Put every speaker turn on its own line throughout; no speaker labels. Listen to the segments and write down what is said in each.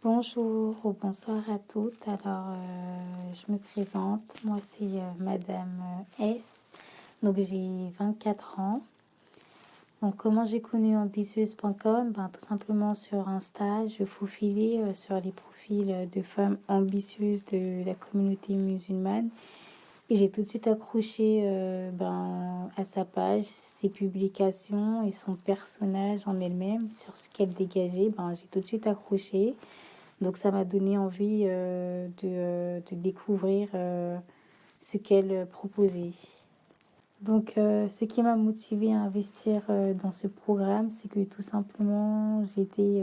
Bonjour ou bonsoir à toutes. Je me présente. Moi, c'est Madame S. Donc, j'ai 24 ans. Donc, comment j'ai connu ambitieuse.com? Tout simplement sur Insta, je faufilais sur les profils de femmes ambitieuses de la communauté musulmane. Et j'ai tout de suite accroché à sa page, ses publications et son personnage en elle-même, sur ce qu'elle dégageait. J'ai tout de suite accroché. Donc ça m'a donné envie de découvrir ce qu'elle proposait. Donc ce qui m'a motivée à investir dans ce programme, c'est que tout simplement j'étais,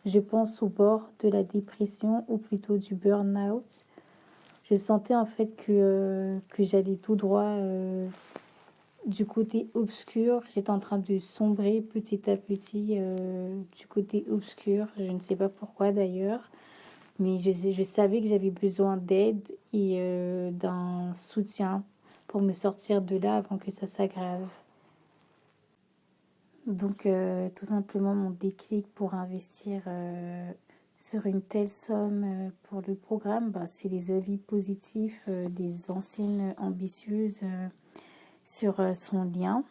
je pense, au bord de la dépression ou plutôt du burn-out. Je sentais en fait que j'allais tout droit du côté obscur. J'étais en train de sombrer petit à petit du côté obscur. Je ne sais pas pourquoi d'ailleurs. Mais je savais que j'avais besoin d'aide et d'un soutien pour me sortir de là avant que ça s'aggrave. Donc, tout simplement, mon déclic pour investir sur une telle somme pour le programme, c'est les avis positifs des anciennes ambitieuses sur son lien.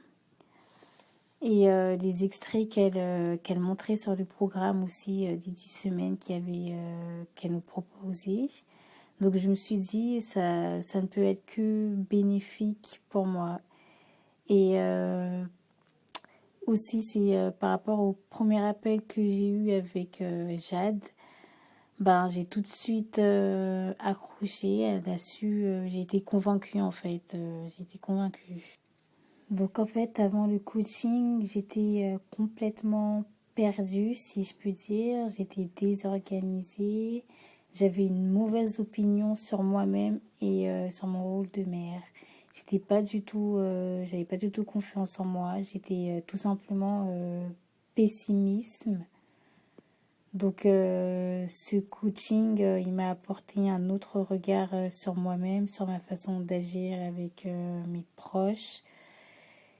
Et les extraits qu'elle montrait sur le programme aussi des 10 semaines qu'elle nous proposait. Donc je me suis dit, ça ne peut être que bénéfique pour moi. Et aussi, c'est par rapport au premier appel que j'ai eu avec Jade. J'ai tout de suite accroché. Elle a su, j'ai été convaincue en fait. J'ai été convaincue. Donc en fait, avant le coaching, j'étais complètement perdue, si je peux dire. J'étais désorganisée. J'avais une mauvaise opinion sur moi-même et sur mon rôle de mère. J'avais pas du tout confiance en moi. J'étais tout simplement pessimisme. Donc ce coaching, il m'a apporté un autre regard sur moi-même, sur ma façon d'agir avec mes proches.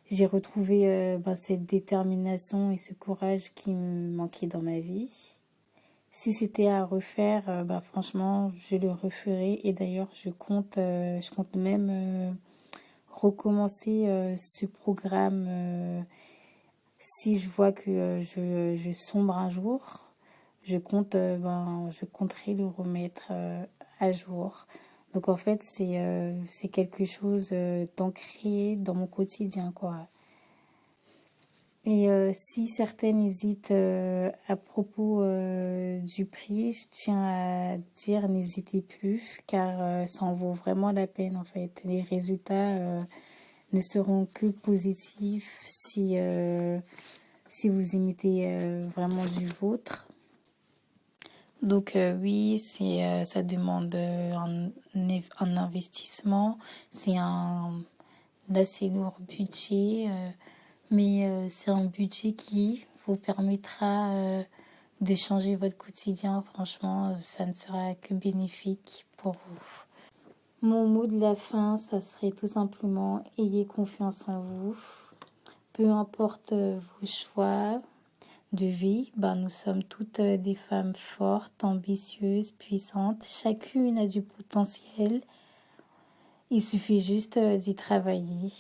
J'ai retrouvé cette détermination et ce courage qui me manquait dans ma vie. Si c'était à refaire, franchement, je le referais. Et d'ailleurs, je compte même recommencer ce programme si je vois que je sombre un jour. Je compterai le remettre à jour. Donc en fait, c'est quelque chose d'ancré dans mon quotidien, quoi. Et si certaines hésitent à propos du prix, je tiens à dire n'hésitez plus, car ça en vaut vraiment la peine en fait. Les résultats ne seront que positifs si vous imitez vraiment du vôtre. Donc oui, ça demande un investissement, c'est un assez lourd budget, mais c'est un budget qui vous permettra de changer votre quotidien. Franchement, ça ne sera que bénéfique pour vous. Mon mot de la fin, ça serait tout simplement ayez confiance en vous. Peu importe vos choix de vie, nous sommes toutes des femmes fortes, ambitieuses, puissantes. Chacune a du potentiel. Il suffit juste d'y travailler.